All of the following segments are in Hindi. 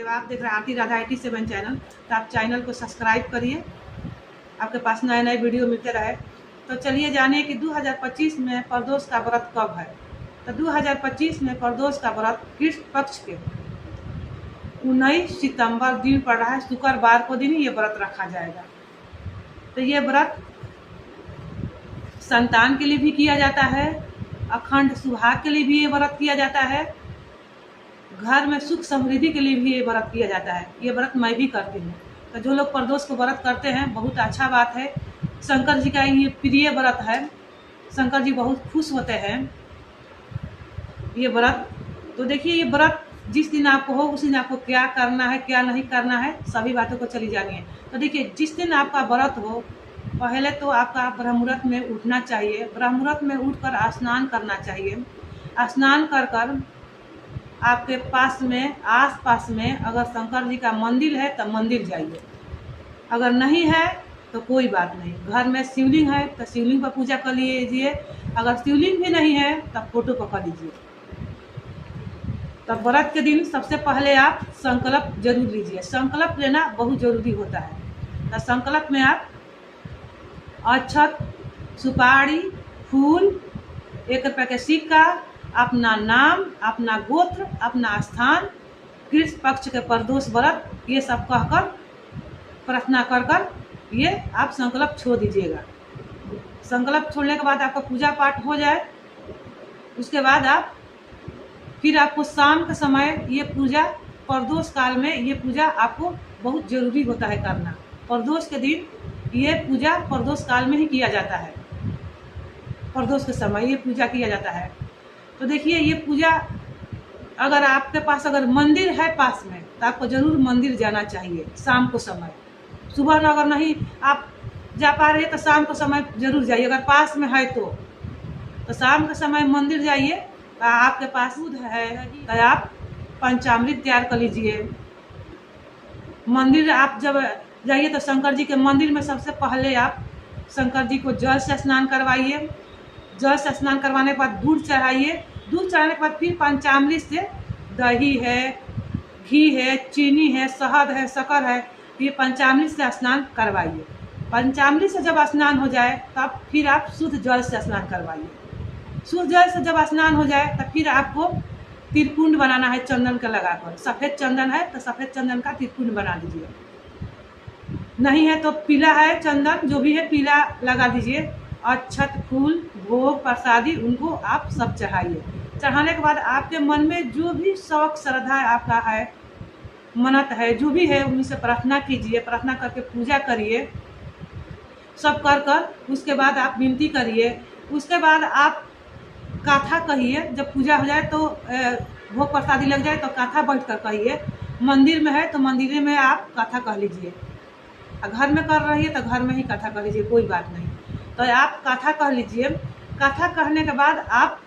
आप देख रहे हैं आरती राधा 87 चैनल। तो आप चैनल को सब्सक्राइब करिए, आपके पास नए नए वीडियो मिलते रहे। तो चलिए जानिए कि 2025 में प्रदोष का व्रत कब है। तो 2025 में प्रदोष का व्रत कृष्ण पक्ष के 19 सितंबर दिन पड़ रहा है, शुक्रवार को दिन ये व्रत रखा जाएगा। तो ये व्रत संतान के लिए भी किया जाता है, अखंड सुहाग के लिए भी ये व्रत किया जाता है, घर में सुख समृद्धि के लिए भी ये व्रत किया जाता है। ये व्रत मैं भी करती हूँ। तो जो लोग प्रदोष को व्रत करते हैं बहुत अच्छा बात है। शंकर जी का ये प्रिय व्रत है, शंकर जी बहुत खुश होते हैं ये व्रत। तो देखिए ये व्रत जिस दिन आपको हो उस दिन आपको क्या करना है क्या नहीं करना है सभी बातों को चली जानिए। तो देखिए जिस दिन आपका व्रत हो पहले तो आपका ब्रह्म मुहूर्त में उठना चाहिए। ब्रह्म मुहूर्त में उठकर स्नान करना चाहिए। स्नान कर कर आपके पास में आस पास में अगर शंकर जी का मंदिर है तो मंदिर जाइए, अगर नहीं है तो कोई बात नहीं, घर में शिवलिंग है तो शिवलिंग पर पूजा कर लीजिए, अगर शिवलिंग भी नहीं है तब फोटो पर कर लीजिए। तब व्रत के दिन सबसे पहले आप संकल्प जरूर लीजिए। संकल्प लेना बहुत जरूरी होता है। तो संकल्प में आप अक्षत, सुपारी, फूल, 1 रुपये का सिक्का, अपना नाम, अपना गोत्र, अपना स्थान, कृष्ण पक्ष के प्रदोष व्रत ये सब कहकर प्रार्थना कर कर ये आप संकल्प छोड़ दीजिएगा। संकल्प छोड़ने के बाद आपका पूजा पाठ हो जाए, उसके बाद आप फिर आपको शाम के समय ये पूजा प्रदोष काल में ये पूजा आपको बहुत ज़रूरी होता है करना। प्रदोष के दिन ये पूजा प्रदोष काल में ही किया जाता है, प्रदोष के समय ये पूजा किया जाता है। तो देखिए ये पूजा अगर आपके पास अगर मंदिर है पास में तो आपको ज़रूर मंदिर जाना चाहिए शाम को समय। सुबह अगर नहीं आप जा पा रहे तो शाम को समय ज़रूर जाइए, अगर पास में है तो शाम के समय मंदिर जाइए। तो आपके पास दूध है तो आप पंचामृत तैयार कर लीजिए। मंदिर आप जब जाइए तो शंकर जी के मंदिर में सबसे पहले आप शंकर जी को जल से स्नान करवाइए। जल से स्नान करवाने के बाद दूध चढ़ाइए। दूध चढ़ाने के बाद फिर पंचामृत से दही है, घी है, चीनी है, शहद है, शक्कर है, ये पंचामृत से स्नान करवाइए। पंचामृत से जब स्नान हो जाए तब फिर आप शुद्ध जल से स्नान करवाइए। शुद्ध जल से जब स्नान हो जाए तब फिर आपको त्रिपुंड बनाना है चंदन का लगाकर। सफ़ेद चंदन है तो सफ़ेद चंदन का त्रिपुंड बना दीजिए, नहीं है तो पीला है चंदन जो भी है पीला लगा दीजिए। अक्षत, फूल, भोग, प्रसादी उनको आप सब चढ़ाइए। चढ़ाने के बाद आपके मन में जो भी शौक श्रद्धा आपका है, मन्नत है, जो भी है उनसे प्रार्थना कीजिए। प्रार्थना करके पूजा करिए सब कर कर उसके बाद आप विनती करिए। उसके बाद आप कथा कहिए। जब पूजा हो जाए तो भोग प्रसादी लग जाए तो कथा बैठ कर कहिए। मंदिर में है तो मंदिर में आप कथा कह लीजिए, घर में कर रही है तो घर में ही कथा कर लीजिए, कोई बात नहीं। तो आप कथा कह लीजिए। कथा कहने के बाद आप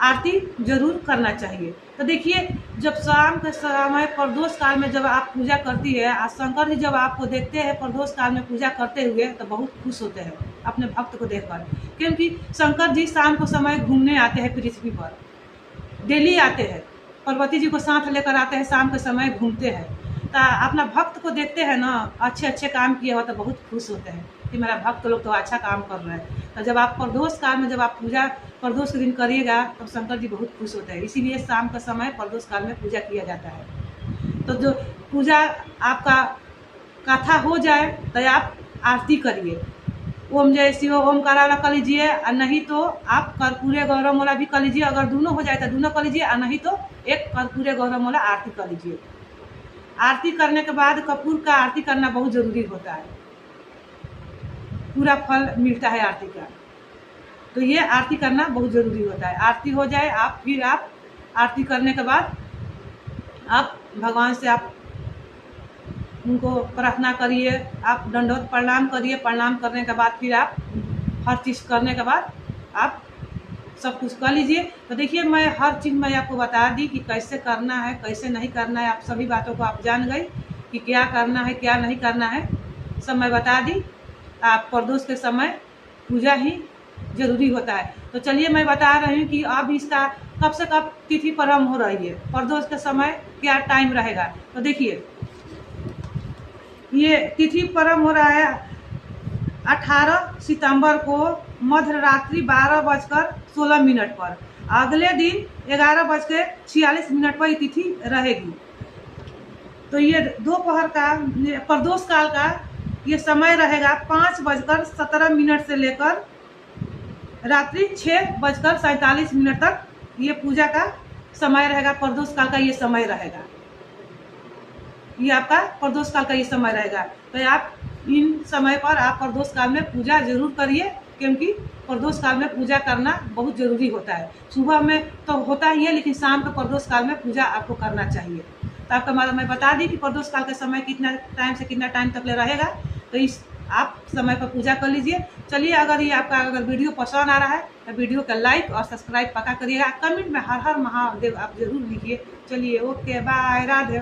आरती जरूर करना चाहिए। तो देखिए जब शाम के समय प्रदोष काल में जब आप पूजा करती है और शंकर जी जब आपको देखते हैं प्रदोष काल में पूजा करते हुए तो बहुत खुश होते हैं अपने भक्त को देखकर, क्योंकि शंकर जी शाम को समय घूमने आते हैं पृथ्वी पर, डेली आते हैं, पार्वती जी को साथ लेकर आते हैं, शाम के समय घूमते हैं। तो अपना भक्त को देखते हैं ना अच्छे अच्छे काम किए हो तो बहुत खुश होते हैं कि मेरा भक्त लोग तो अच्छा काम कर रहे हैं। तो जब आप प्रदोष काल में जब आप पूजा प्रदोष के दिन करिएगा तो शंकर जी बहुत खुश होते हैं। इसीलिए शाम का समय प्रदोष काल में पूजा किया जाता है। तो जो पूजा आपका कथा हो जाए तो आप आरती करिए। ओम जय शिव ओमकार वाला कर लीजिए, और नहीं तो आप कर्पूरे गौरव वाला भी कर लीजिए। अगर दोनों हो जाए तो दोनों कर लीजिए, और नहीं तो एक कर्पूरे गौरव वाला आरती कर लीजिए। आरती करने के बाद कपूर का आरती करना बहुत ज़रूरी होता है, पूरा फल मिलता है आरती का। तो ये आरती करना बहुत ज़रूरी होता है। आरती हो जाए आप फिर आप आरती करने के बाद आप भगवान से आप उनको प्रार्थना करिए, आप दंडवत प्रणाम करिए। प्रणाम करने के बाद फिर आप हर चीज़ करने के बाद आप सब कुछ कर लीजिए। तो देखिए मैं हर चीज़ मैं आपको बता दी कि कैसे करना है कैसे नहीं करना है। आप सभी बातों को आप जान गई कि क्या करना है क्या नहीं करना है, सब मैं बता दी। आप प्रदोष के समय पूजा ही ज़रूरी होता है। तो चलिए मैं बता रही हूँ कि अब इसका कब से कब तिथि प्रारंभ हो रही है, प्रदोष के समय क्या टाइम रहेगा। तो देखिए ये तिथि प्रारंभ हो रहा है 18 सितंबर को मध्य रात्रि 12:16 पर। अगले दिन 11:46 पर ये तिथि रहेगी। तो ये दोपहर का प्रदोष काल का ये समय रहेगा 5:17 से लेकर रात्रि 6:47 तक ये पूजा का समय रहेगा। प्रदोष काल का ये समय रहेगा, ये आपका प्रदोष काल का ये समय रहेगा। तो आप इन समय पर आप प्रदोष काल में पूजा जरूर करिए, क्योंकि प्रदोष काल में पूजा करना बहुत ज़रूरी होता है। सुबह में तो होता ही है, लेकिन शाम को प्रदोष काल में पूजा आपको करना चाहिए। तो आपको मैं बता दी कि प्रदोष काल का समय कितना टाइम से कितना टाइम तक ले रहेगा। तो इस आप समय पर पूजा कर लीजिए। चलिए, अगर ये आपका अगर वीडियो पसंद आ रहा है तो वीडियो का लाइक और सब्सक्राइब पक्का करिएगा। कमेंट में हर हर महादेव आप जरूर लिखिए। चलिए, ओके, बाय, राधे।